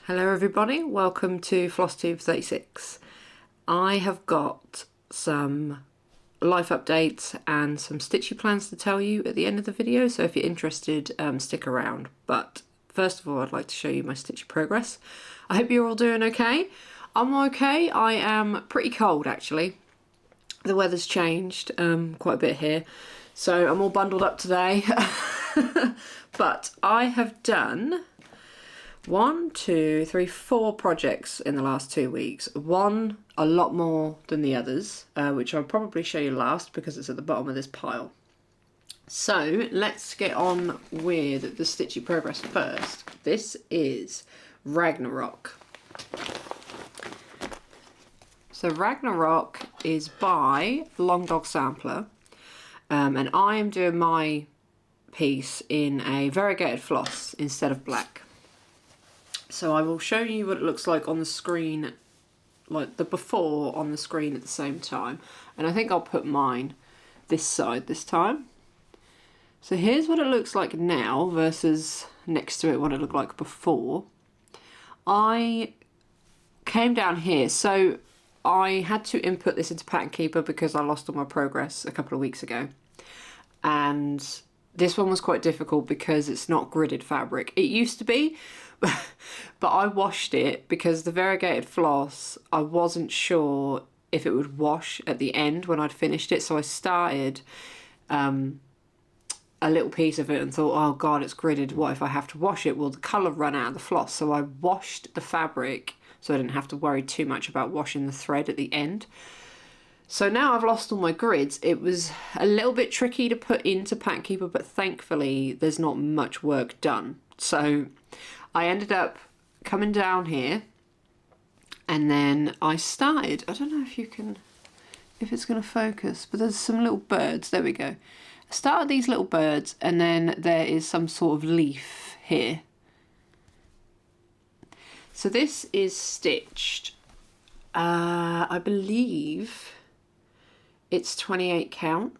Hello everybody, welcome to Flosstube 36. I have got some life updates and some Stitchy plans to tell you at the end of the video, so if you're interested, stick around. But first of all, I'd like to show you my Stitchy progress. I hope you're all doing okay. I'm okay. I am pretty cold actually. The weather's changed quite a bit here, so I'm all bundled up today. But I have done 4 projects in the last 2 weeks. One a lot more than the others, which I'll probably show you last because it's at the bottom of this pile. So let's get on with the Stitchy progress first. This is Ragnarok. So Ragnarok is by Long Dog Sampler, and I am doing my piece in a variegated floss instead of black. So I will show you what it looks like on the screen, like the before on the screen at the same time. And I think I'll put mine this side this time. So here's what it looks like now versus next to it what it looked like before. I came down here, so I had to input this into Pattern Keeper because I lost all my progress a couple of weeks ago. And this one was quite difficult because it's not gridded fabric. It used to be, but I washed it because the variegated floss, I wasn't sure if it would wash at the end when I'd finished it. So I started a little piece of it and thought, oh God, it's gridded. What if I have to wash it? Will the colour run out of the floss? So I washed the fabric so I didn't have to worry too much about washing the thread at the end. So now I've lost all my grids. It was a little bit tricky to put into Pattern Keeper, but thankfully there's not much work done. So I ended up coming down here and then I started, I don't know if you can, if it's going to focus, but there's some little birds. There we go. I started these little birds and then there is some sort of leaf here. So this is stitched, I believe it's 28 count.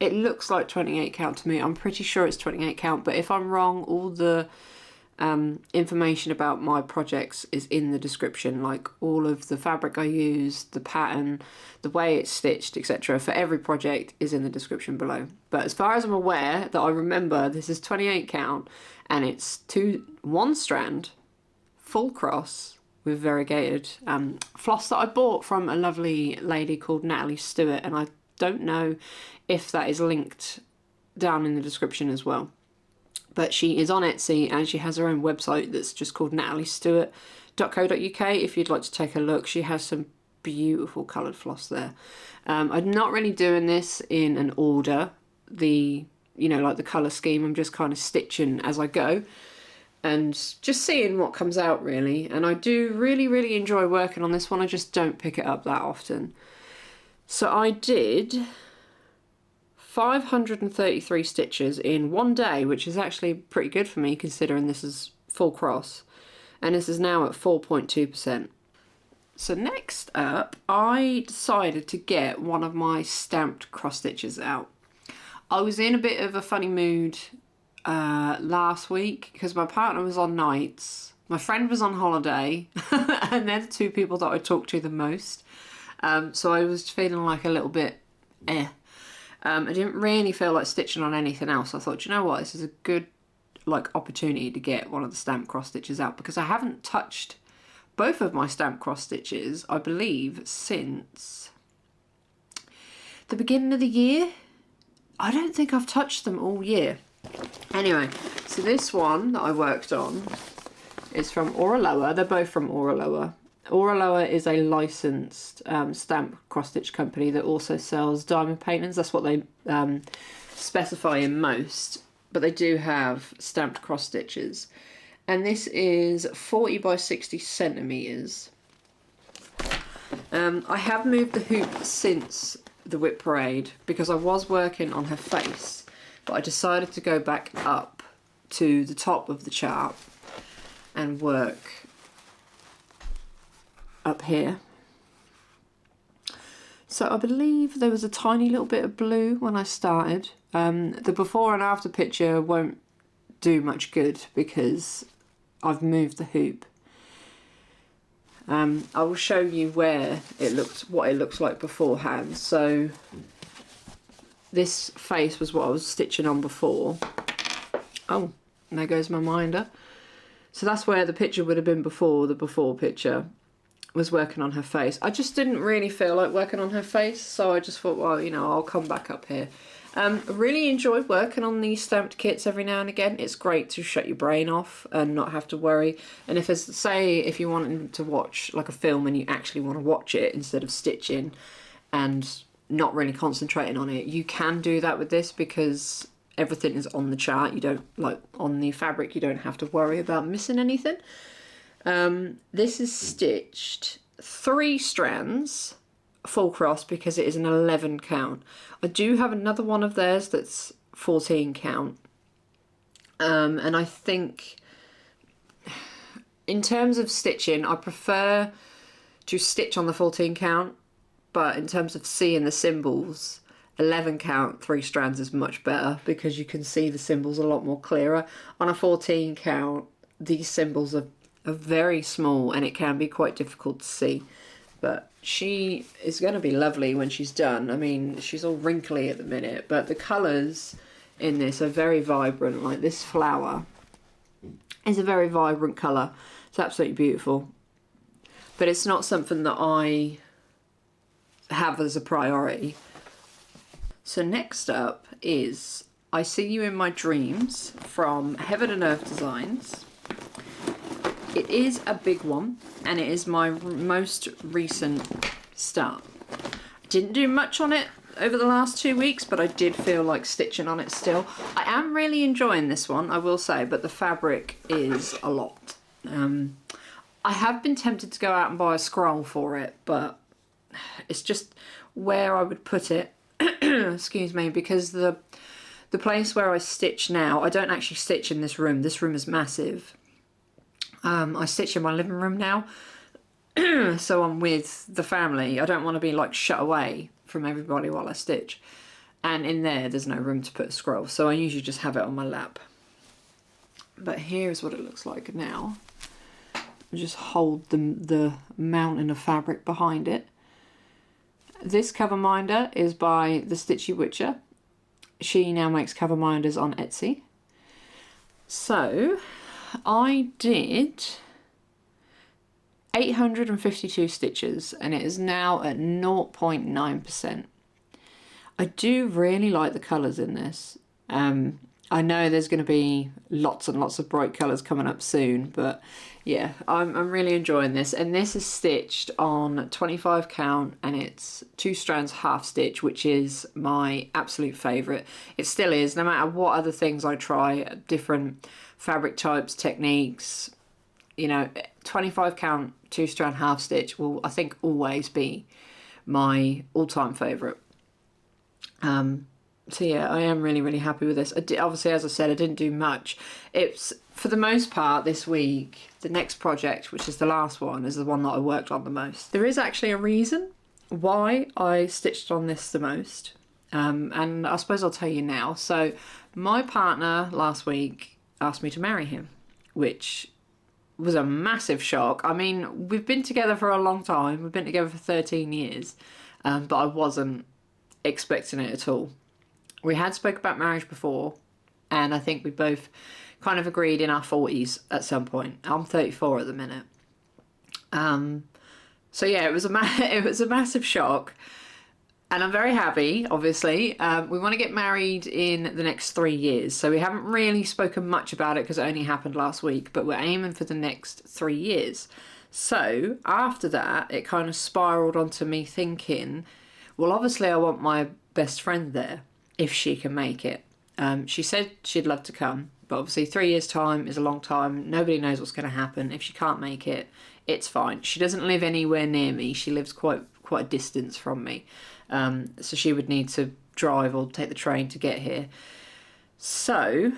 It looks like 28 count to me. I'm pretty sure it's 28 count, but if I'm wrong, all the information about my projects is in the description, like all of the fabric I used, the pattern, the way it's stitched, etc. for every project is in the description below. But as far as I'm aware, that I remember, this is 28 count and it's one strand, full cross, with variegated floss that I bought from a lovely lady called Natalie Stewart, and I don't know if that is linked down in the description as well. But she is on Etsy and she has her own website that's just called nataliestewart.co.uk if you'd like to take a look. She has some beautiful coloured floss there. I'm not really doing this in an order, like the colour scheme. I'm just kind of stitching as I go and just seeing what comes out really. And I do really enjoy working on this one. I just don't pick it up that often. So I did 533 stitches in one day, which is actually pretty good for me considering this is full cross, and this is now at 4.2%. So next up, I decided to get one of my stamped cross stitches out. I was in a bit of a funny mood last week because my partner was on nights, my friend was on holiday, and they're the two people that I talk to the most. So I was feeling like a little bit I didn't really feel like stitching on anything else. I thought, you know what, this is a good opportunity to get one of the stamped cross stitches out because I haven't touched both of my stamped cross stitches, I believe, since the beginning of the year. I don't think I've touched them all year. Anyway, so this one that I worked on is from Oraloa. They're both from Oraloa. Oraloa is a licensed stamp cross-stitch company that also sells diamond paintings. That's what they specify in most, but they do have stamped cross-stitches. And this is 40 by 60 centimetres. I have moved the hoop since the whip parade because I was working on her face, but I decided to go back up to the top of the chart and work up here. So I believe there was a tiny little bit of blue when I started. The before and after picture won't do much good because I've moved the hoop. I will show you what it looks like beforehand. So this face was what I was stitching on before. Oh, and there goes my minder. So that's where the picture would have been before. The before picture was working on her face. I just didn't really feel like working on her face, so I just thought, well, you know, I'll come back up here. I really enjoy working on these stamped kits every now and again. It's great to shut your brain off and not have to worry. And if it's, say, if you want to watch like a film and you actually want to watch it instead of stitching and not really concentrating on it, you can do that with this because everything is on the chart. You don't, like on the fabric, you don't have to worry about missing anything. This is stitched 3 strands full cross because it is an 11 count. I do have another one of theirs that's 14 count. And I think in terms of stitching, I prefer to stitch on the 14 count, but in terms of seeing the symbols, 11 count 3 strands is much better because you can see the symbols a lot more clearer. On a 14 count, these symbols are very small and it can be quite difficult to see. But she is going to be lovely when she's done. I mean, she's all wrinkly at the minute, but the colours in this are very vibrant. Like this flower is a very vibrant colour. It's absolutely beautiful. But it's not something that I have as a priority. So next up is I See You in My Dreams from Heaven and Earth Designs. It is a big one and it is my most recent start. I didn't do much on it over the last 2 weeks, but I did feel like stitching on it still. I am really enjoying this one, I will say, but the fabric is a lot. I have been tempted to go out and buy a scroll for it, but it's just where I would put it, excuse me, because the place where I stitch now, I don't actually stitch in this room. This room is massive. I stitch in my living room now, so I'm with the family. I don't want to be like shut away from everybody while I stitch. And in there's no room to put a scroll, so I usually just have it on my lap. But here's what it looks like now. Just hold the mountain of fabric behind it. This cover minder is by the Stitchy Witcher. She now makes cover minders on Etsy. So I did 852 stitches and it is now at 0.9%. I do really like the colours in this. I know there's going to be lots and lots of bright colours coming up soon, but yeah, I'm really enjoying this. And this is stitched on 25 count and it's 2 strands half stitch, which is my absolute favourite. It still is, no matter what other things I try, different fabric types, techniques, you know, 25 count 2 strand half stitch will, I think, always be my all-time favourite. So yeah, I am really, really happy with this. Obviously, as I said, I didn't do much. It's, for the most part, this week, the next project, which is the last one, is the one that I worked on the most. There is actually a reason why I stitched on this the most. And I suppose I'll tell you now. So my partner last week asked me to marry him, which was a massive shock. I mean, we've been together for a long time. We've been together for 13 years, but I wasn't expecting it at all. We had spoke about marriage before, and I think we both kind of agreed in our 40s at some point. I'm 34 at the minute. So yeah, it was a massive shock, and I'm very happy, obviously. We want to get married in the next 3 years, so we haven't really spoken much about it because it only happened last week, but we're aiming for the next 3 years. So after that, it kind of spiraled onto me thinking, well, obviously I want my best friend there, if she can make it. She said she'd love to come, but obviously 3 years time is a long time. Nobody knows what's going to happen. If she can't make it, it's fine. She doesn't live anywhere near me. She lives quite a distance from me. So she would need to drive or take the train to get here. So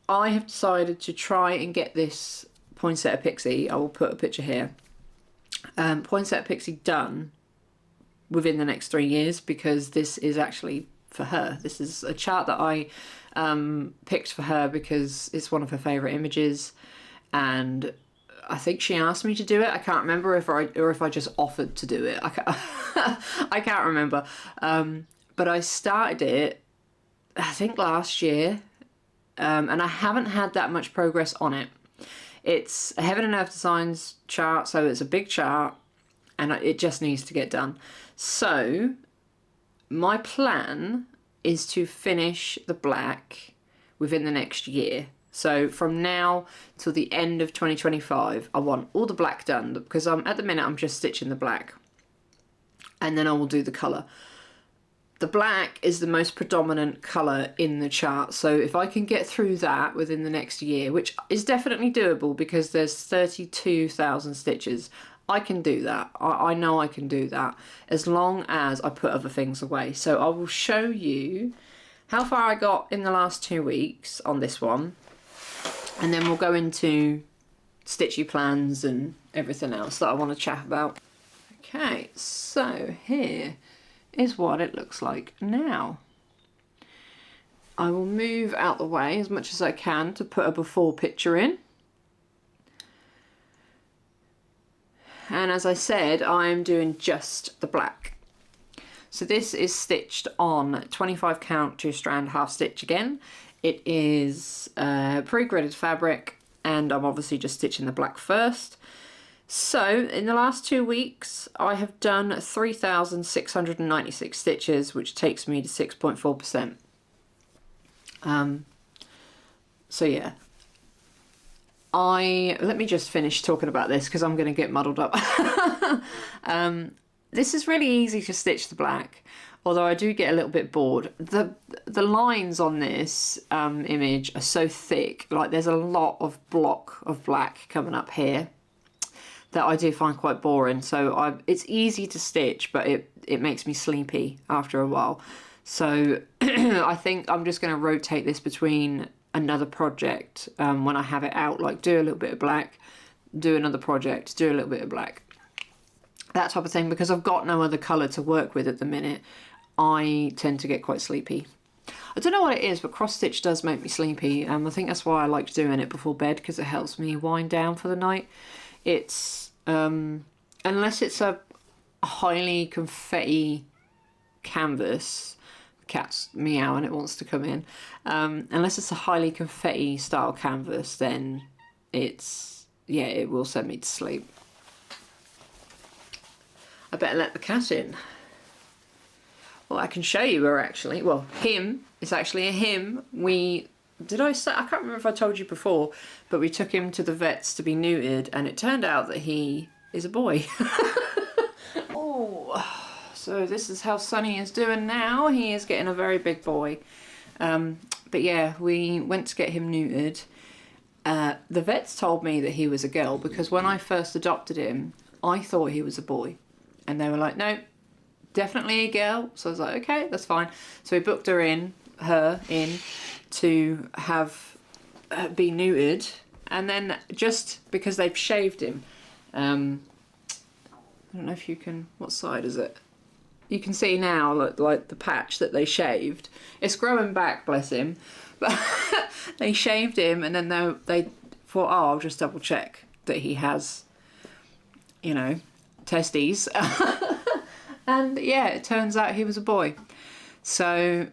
I have decided to try and get this Poinsettia Pixie, I will put a picture here, Poinsettia Pixie done within the next 3 years, because this is actually for her. This is a chart that I picked for her because it's one of her favourite images, and I think she asked me to do it. I can't remember if I just offered to do it. I can't remember. But I started it, I think last year, and I haven't had that much progress on it. It's a Heaven and Earth Designs chart, so it's a big chart, and it just needs to get done. So my plan is to finish the black within the next year. So from now till the end of 2025, I want all the black done, because at the minute I'm just stitching the black, and then I will do the colour. The black is the most predominant colour in the chart, so if I can get through that within the next year, which is definitely doable because there's 32,000 stitches, I can do that. I know I can do that, as long as I put other things away. So I will show you how far I got in the last 2 weeks on this one, and then we'll go into stitchy plans and everything else that I want to chat about. Okay, so here is what it looks like now. I will move out the way as much as I can to put a before picture in. And as I said, I'm doing just the black. So this is stitched on 25 count 2 strand half stitch again. It is pre-gridded fabric, and I'm obviously just stitching the black first. So in the last 2 weeks, I have done 3,696 stitches, which takes me to 6.4%. So yeah, let me just finish talking about this because I'm going to get muddled up. This is really easy to stitch the black, although I do get a little bit bored. The lines on this image are so thick, like there's a lot of block of black coming up here that I do find quite boring. So it's easy to stitch, but it makes me sleepy after a while. So I think I'm just going to rotate this between another project when I have it out, like do a little bit of black, do another project, do a little bit of black, that type of thing, because I've got no other colour to work with at the minute. I tend to get quite sleepy. I don't know what it is, but cross stitch does make me sleepy. I think that's why I like doing it before bed, because it helps me wind down for the night. It's unless it's a highly confetti canvas, the cat's meowing, it wants to come in. Unless it's a highly confetti style canvas, then it will send me to sleep. I better let the cat in. Well, I can show you her actually. Well, him. It's actually a him. Did I say? I can't remember if I told you before, but we took him to the vets to be neutered, and it turned out that he is a boy. Oh, so this is how Sonny is doing now. He is getting a very big boy. But yeah, we went to get him neutered. The vets told me that he was a girl because when I first adopted him, I thought he was a boy. And they were like, no, definitely a girl. So I was like, okay, that's fine. So we booked her in to have be neutered. And then just because they've shaved him, I don't know if you can, what side is it? You can see now, like the patch that they shaved. It's growing back, bless him. But they shaved him, and then they thought, oh, I'll just double check that he has, you know, testes. And yeah, it turns out he was a boy. So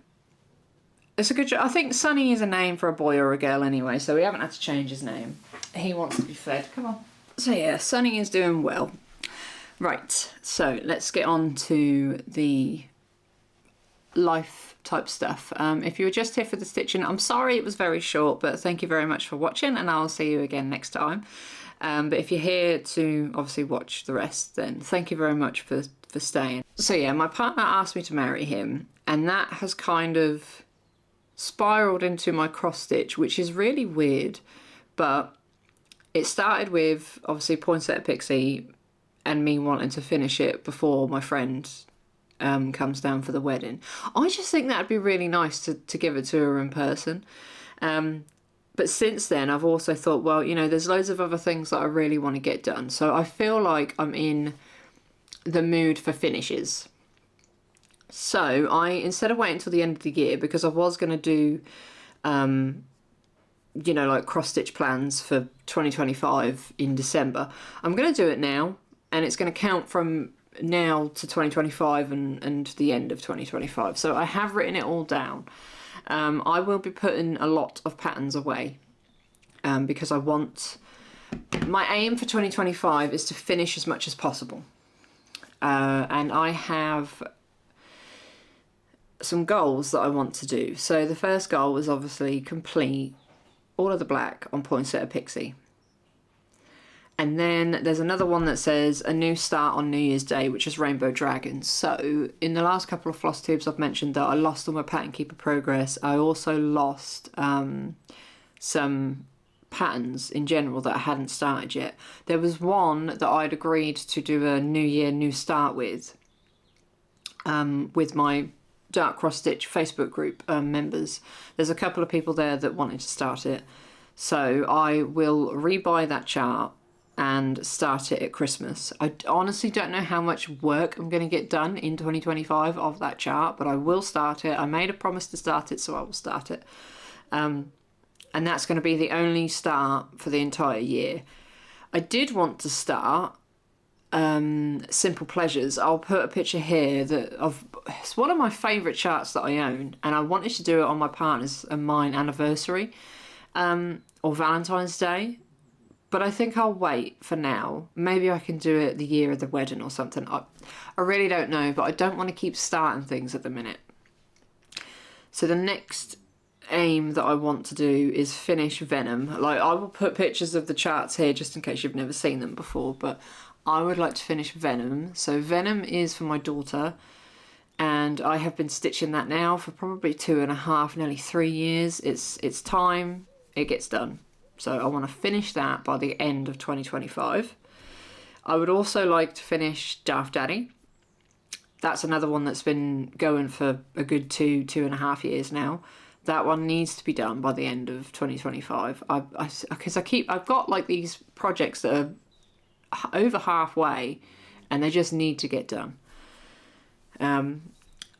it's a good job. I think Sonny is a name for a boy or a girl anyway, so we haven't had to change his name. He wants to be fed. Come on. So yeah, Sonny is doing well. Right, so let's get on to the life type stuff. If you were just here for the stitching, I'm sorry it was very short, but thank you very much for watching, and I'll see you again next time. But if you're here to obviously watch the rest, then thank you very much for staying. So yeah, my partner asked me to marry him, and that has kind of spiraled into my cross stitch, which is really weird, but it started with obviously Poinsettia Pixie and me wanting to finish it before my friend comes down for the wedding. I just think that'd be really nice to give it to her in person. But since then, I've also thought, well, you know, there's loads of other things that I really want to get done. So I feel like I'm in the mood for finishes. So instead of waiting until the end of the year, because I was going to do you know, like cross stitch plans for 2025 in December. I'm going to do it now, and it's going to count from now to 2025 and the end of 2025. So I have written it all down. I will be putting a lot of patterns away because I want, my aim for 2025 is to finish as much as possible. And I have some goals that I want to do. So the first goal is obviously complete all of the black on Poinsettia Pixie. And then there's another one that says a new start on New Year's Day, which is Rainbow Dragons. So in the last couple of floss tubes, I've mentioned that I lost all my pattern keeper progress. I also lost some patterns in general that I hadn't started yet. There was one that I'd agreed to do a New Year, New Start with my Darkxstitch Facebook group members. There's a couple of people there that wanted to start it. So I will rebuy that chart and start it at Christmas. I honestly don't know how much work I'm going to get done in 2025 of that chart, but I will start it. I made a promise to start it, so I will start it. And that's going to be the only start for the entire year. I did want to start Simple Pleasures. I'll put a picture here it's one of my favourite charts that I own, and I wanted to do it on my partner's and mine anniversary or Valentine's Day. But I think I'll wait for now. Maybe I can do it the year of the wedding or something. I really don't know, but I don't want to keep starting things at the minute. So the next aim that I want to do is finish Venom. Like, I will put pictures of the charts here just in case you've never seen them before, but I would like to finish Venom. So Venom is for my daughter, and I have been stitching that now for probably 2.5, nearly 3 years. It's time it gets done. So I want to finish that by the end of 2025. I would also like to finish Darth Daddy. That's another one that's been going for a good 2.5 years now. That one needs to be done by the end of 2025. Because I've got like these projects that are over halfway and they just need to get done.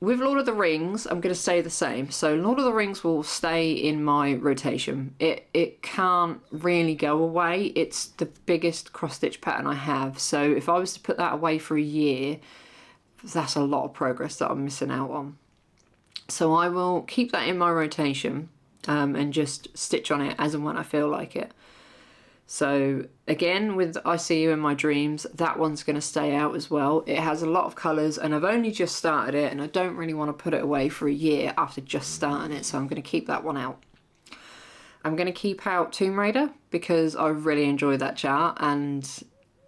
With Lord of the Rings, I'm going to say the same. So Lord of the Rings will stay in my rotation. It can't really go away. It's the biggest cross-stitch pattern I have. So if I was to put that away for a year, that's a lot of progress that I'm missing out on. So I will keep that in my rotation and just stitch on it as and when I feel like it. So again, with I See You in My Dreams, that one's going to stay out as well. It has a lot of colours and I've only just started it and I don't really want to put it away for a year after just starting it, so I'm going to keep that one out. I'm going to keep out Tomb Raider because I really enjoy that chart and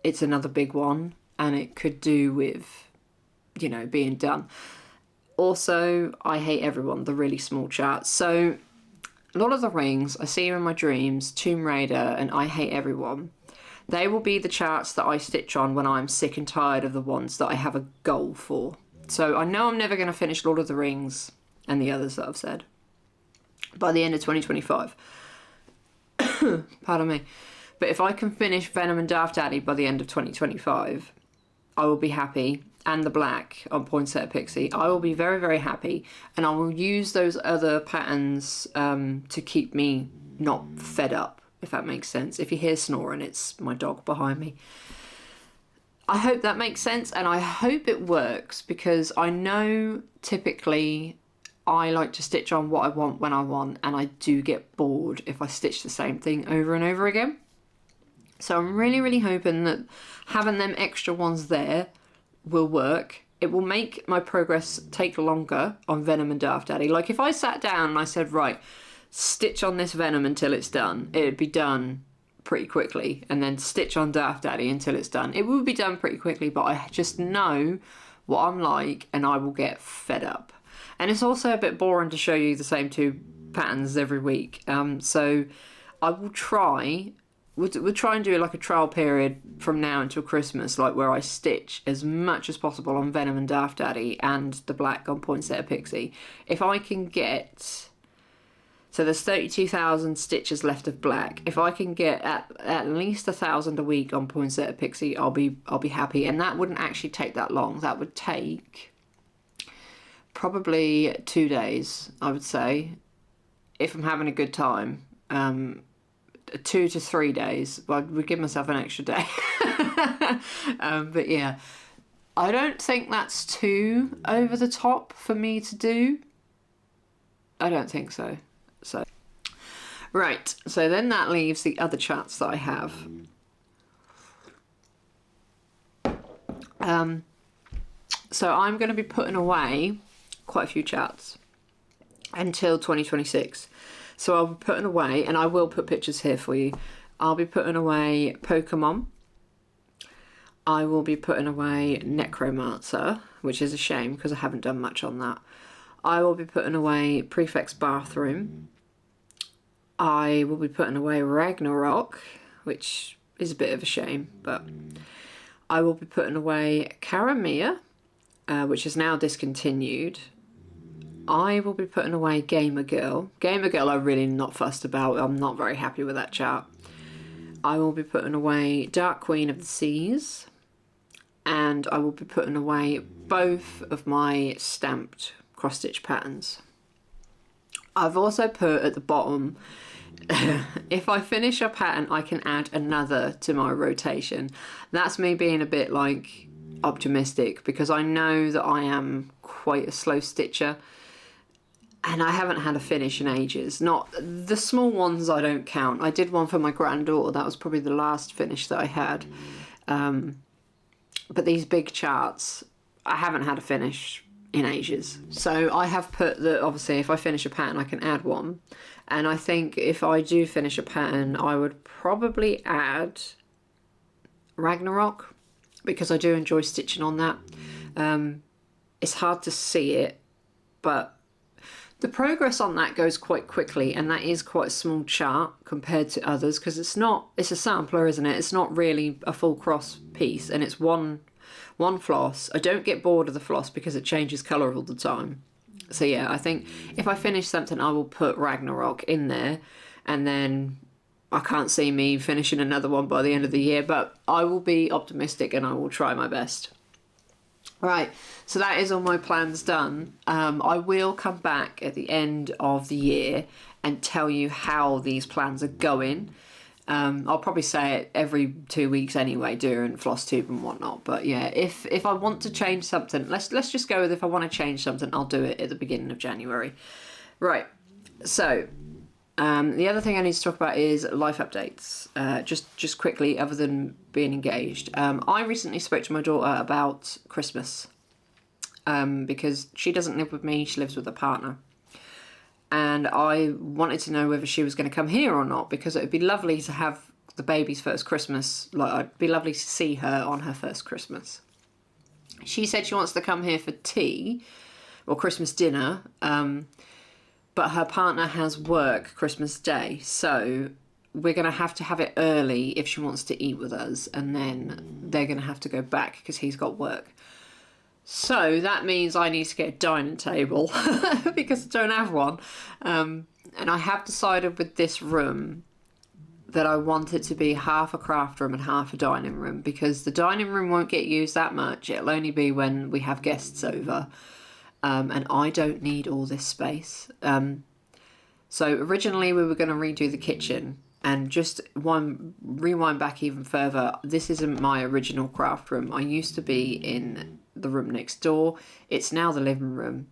it's another big one and it could do with, you know, being done. Also, I Hate Everyone, the really small chart. So Lord of the Rings, I See You in My Dreams, Tomb Raider, and I Hate Everyone. They will be the charts that I stitch on when I'm sick and tired of the ones that I have a goal for. So I know I'm never going to finish Lord of the Rings and the others that I've said by the end of 2025. Pardon me. But if I can finish Venom and Darth Daddy by the end of 2025, I will be happy. And the black on Poinsettia Pixie, I will be very, very happy, and I will use those other patterns to keep me not fed up, if that makes sense. If you hear snoring, it's my dog behind me. I hope that makes sense, and I hope it works, because I know typically I like to stitch on what I want when I want, and I do get bored if I stitch the same thing over and over again. So I'm really, really hoping that having them extra ones there will work. It will make my progress take longer on Venom and Darth Daddy. Like if I sat down and I said, right, stitch on this Venom until it's done, it'd be done pretty quickly, and then stitch on Darth Daddy until it's done. It will be done pretty quickly, but I just know what I'm like and I will get fed up. And it's also a bit boring to show you the same two patterns every week. So I will try. We'll try and do like a trial period from now until Christmas, like where I stitch as much as possible on Venom and Darth Daddy and the black on Poinsettia Pixie. If I can get, so there's 32,000 stitches left of black. If I can get at least 1,000 a week on Poinsettia Pixie, I'll be happy. And that wouldn't actually take that long. That would take probably 2 days, I would say, if I'm having a good time. 2 to 3 days. I would give myself an extra day. But yeah, I don't think that's too over the top for me to do. I don't think so. Right, so then that leaves the other charts that I have. So I'm going to be putting away quite a few charts until 2026. So I'll be putting away, and I will put pictures here for you. I'll be putting away Pokemon. I will be putting away Necromancer, which is a shame because I haven't done much on that. I will be putting away Prefect's Bathroom. I will be putting away Ragnarok, which is a bit of a shame, but I will be putting away Cara, which is now discontinued. I will be putting away Gamer Girl. Gamer Girl I'm really not fussed about. I'm not very happy with that chart. I will be putting away Dark Queen of the Seas. And I will be putting away both of my stamped cross-stitch patterns. I've also put at the bottom, if I finish a pattern, I can add another to my rotation. That's me being a bit like optimistic, because I know that I am quite a slow stitcher and I haven't had a finish in ages. Not the small ones, I don't count. I did one for my granddaughter. That was probably the last finish that I had. But these big charts, I haven't had a finish in ages. So I have put that obviously if I finish a pattern I can add one, and I think if I do finish a pattern I would probably add Ragnarok, because I do enjoy stitching on that. It's hard to see it, but the progress on that goes quite quickly, and that is quite a small chart compared to others, because it's a sampler, isn't it? It's not really a full cross piece, and it's one floss. I don't get bored of the floss because it changes colour all the time. So yeah, I think if I finish something I will put Ragnarok in there, and then I can't see me finishing another one by the end of the year, but I will be optimistic and I will try my best. Right, so that is all my plans done. I will come back at the end of the year and tell you how these plans are going. I'll probably say it every 2 weeks anyway during Flosstube and whatnot, but yeah, if I want to change something, let's just go with if I want to change something, I'll do it at the beginning of January. Right, so the other thing I need to talk about is life updates. Just quickly, other than being engaged. I recently spoke to my daughter about Christmas, because she doesn't live with me, she lives with a partner. And I wanted to know whether she was going to come here or not, because it would be lovely to have the baby's first Christmas. Like, it'd be lovely to see her on her first Christmas. She said she wants to come here for tea or Christmas dinner, but her partner has work Christmas Day, so we're going to have it early if she wants to eat with us, and then they're going to have to go back because he's got work. So that means I need to get a dining table because I don't have one. And I have decided with this room that I want it to be half a craft room and half a dining room, because the dining room won't get used that much. It'll only be when we have guests over. And I don't need all this space. So originally we were going to redo the kitchen, and just rewind back even further. This isn't my original craft room. I used to be in the room next door. It's now the living room.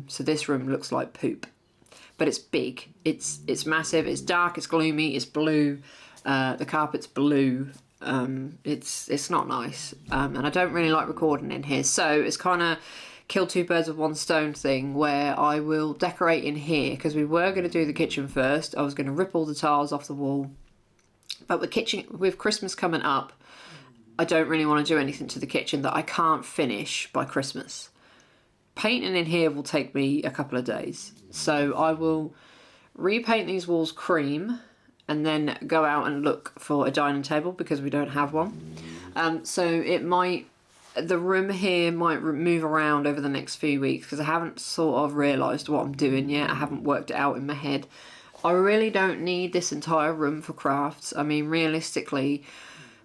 So this room looks like poop, but it's big. It's massive. It's dark. It's gloomy. It's blue. The carpet's blue. It's not nice. And I don't really like recording in here. So it's kind of kill two birds with one stone thing, where I will decorate in here, because we were going to do the kitchen first. I was going to rip all the tiles off the wall, but with Christmas coming up, I don't really want to do anything to the kitchen that I can't finish by Christmas. Painting in here will take me a couple of days, so I will repaint these walls cream and then go out and look for a dining table, because we don't have one. So the room here might move around over the next few weeks, because I haven't sort of realised what I'm doing yet. I haven't worked it out in my head. I really don't need this entire room for crafts. I mean, realistically,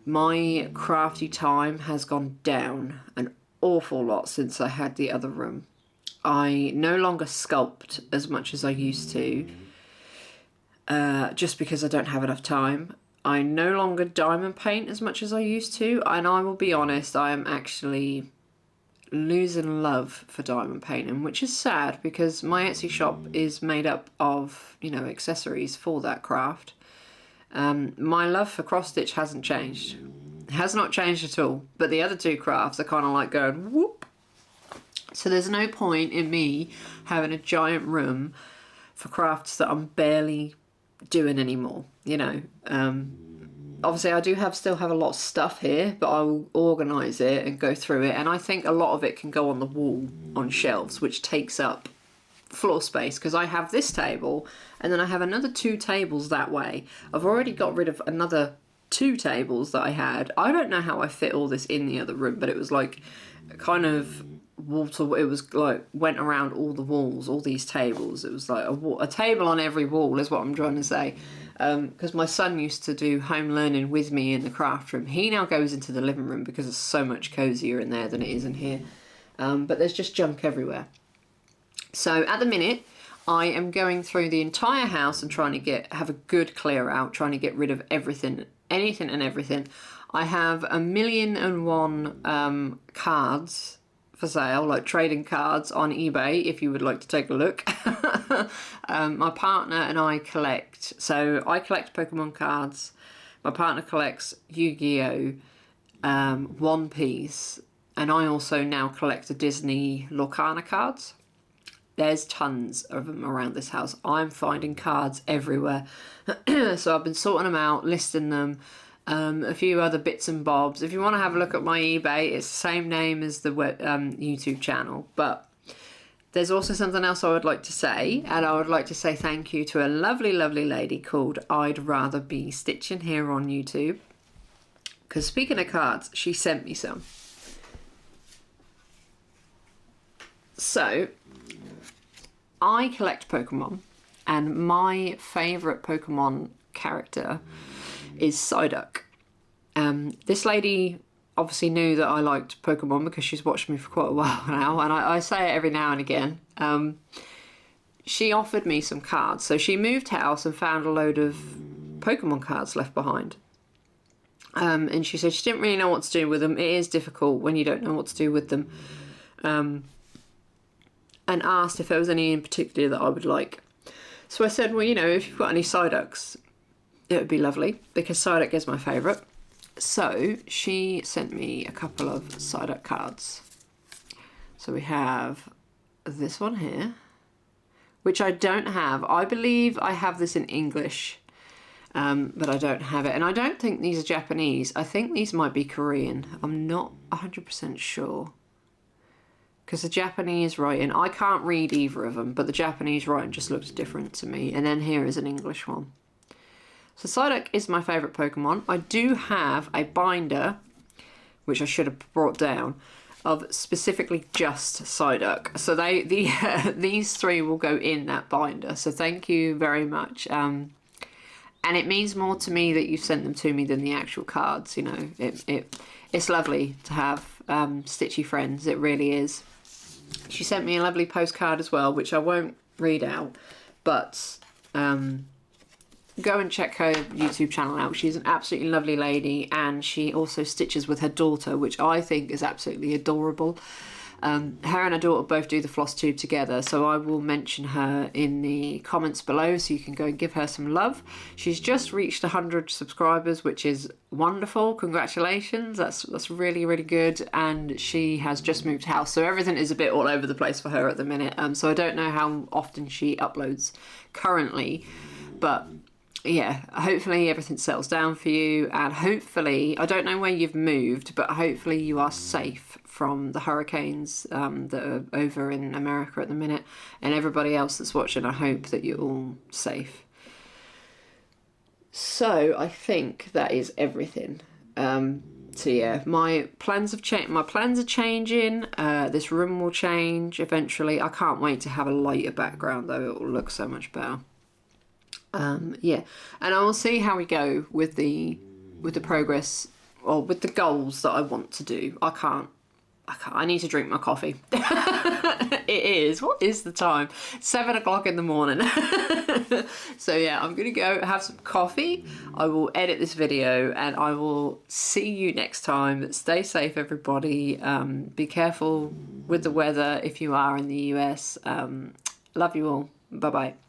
my crafty time has gone down an awful lot since I had the other room. I no longer sculpt as much as I used to. just because I don't have enough time. I no longer diamond paint as much as I used to, and I will be honest, I am actually losing love for diamond painting, which is sad because my Etsy shop is made up of, you know, accessories for that craft. My love for cross stitch hasn't changed. It has not changed at all, but the other two crafts are kind of like going whoop. So there's no point in me having a giant room for crafts that I'm barely doing anymore, you know. Obviously I do still have a lot of stuff here, but I will organise it and go through it, and I think a lot of it can go on the wall on shelves, which takes up floor space, because I have this table and then I have another 2 tables that way. I've already got rid of another 2 tables that I had. I don't know how I fit all this in the other room, but it was like kind of it was like went around all the walls, all these tables. It was like a table on every wall is what I'm trying to say. Because my son used to do home learning with me in the craft room. He now goes into the living room because it's so much cozier in there than it is in here. But there's just junk everywhere. So at the minute, I am going through the entire house and trying to have a good clear out, trying to get rid of everything, anything and everything. I have 1,000,001 cards for sale, like trading cards on eBay, if you would like to take a look. My partner and I collect, so I collect Pokemon cards, my partner collects Yu-Gi-Oh, One Piece, and I also now collect the Disney Lugana cards. There's tons of them around this house. I'm finding cards everywhere. So I've been sorting them out, listing them. A few other bits and bobs. If you want to have a look at my eBay, it's the same name as the YouTube channel. But there's also something else I would like to say, and I would like to say thank you to a lovely, lovely lady called I'd Rather Be Stitching here on YouTube. Because speaking of cards, she sent me some. So, I collect Pokemon, and my favourite Pokemon character is Psyduck. This lady obviously knew that I liked Pokemon because she's watched me for quite a while now, and I say it every now and again. She offered me some cards. So she moved house and found a load of Pokemon cards left behind. And she said she didn't really know what to do with them. It is difficult when you don't know what to do with them. And asked if there was any in particular that I would like. So I said, well, you know, if you've got any Psyducks, it would be lovely, because Psyduck is my favourite. So she sent me a couple of Psyduck cards. So we have this one here, which I don't have. I believe I have this in English, but I don't have it. And I don't think these are Japanese. I think these might be Korean. I'm not 100% sure. Because the Japanese writing, I can't read either of them, but the Japanese writing just looks different to me. And then here is an English one. So Psyduck is my favourite Pokemon. I do have a binder, which I should have brought down, of specifically just Psyduck. So these 3 will go in that binder. So thank you very much. And it means more to me that you sent them to me than the actual cards. You know, it's lovely to have Stitchy friends. It really is. She sent me a lovely postcard as well, which I won't read out, but go and check her YouTube channel out. She's an absolutely lovely lady, and she also stitches with her daughter, which I think is absolutely adorable. Her and her daughter both do the Flosstube together, so I will mention her in the comments below so you can go and give her some love. She's just reached 100 subscribers, which is wonderful. Congratulations, that's really, really good. And she has just moved house, so everything is a bit all over the place for her at the minute. So I don't know how often she uploads currently, but yeah, hopefully everything settles down for you, and hopefully, I don't know where you've moved, but hopefully you are safe from the hurricanes that are over in America at the minute, and everybody else that's watching, I hope that you're all safe. So I think that is everything. So yeah, my plans have changed. My plans are changing. This room will change eventually. I can't wait to have a lighter background though. It will look so much better. Yeah, and I will see how we go with the progress, or with the goals that I want to do. I I need to drink my coffee. It is, what is the time? 7 o'clock in the morning. So yeah, I'm gonna go have some coffee. I will edit this video and I will see you next time. Stay safe, everybody. Be careful with the weather if you are in the US. Love you all. Bye bye.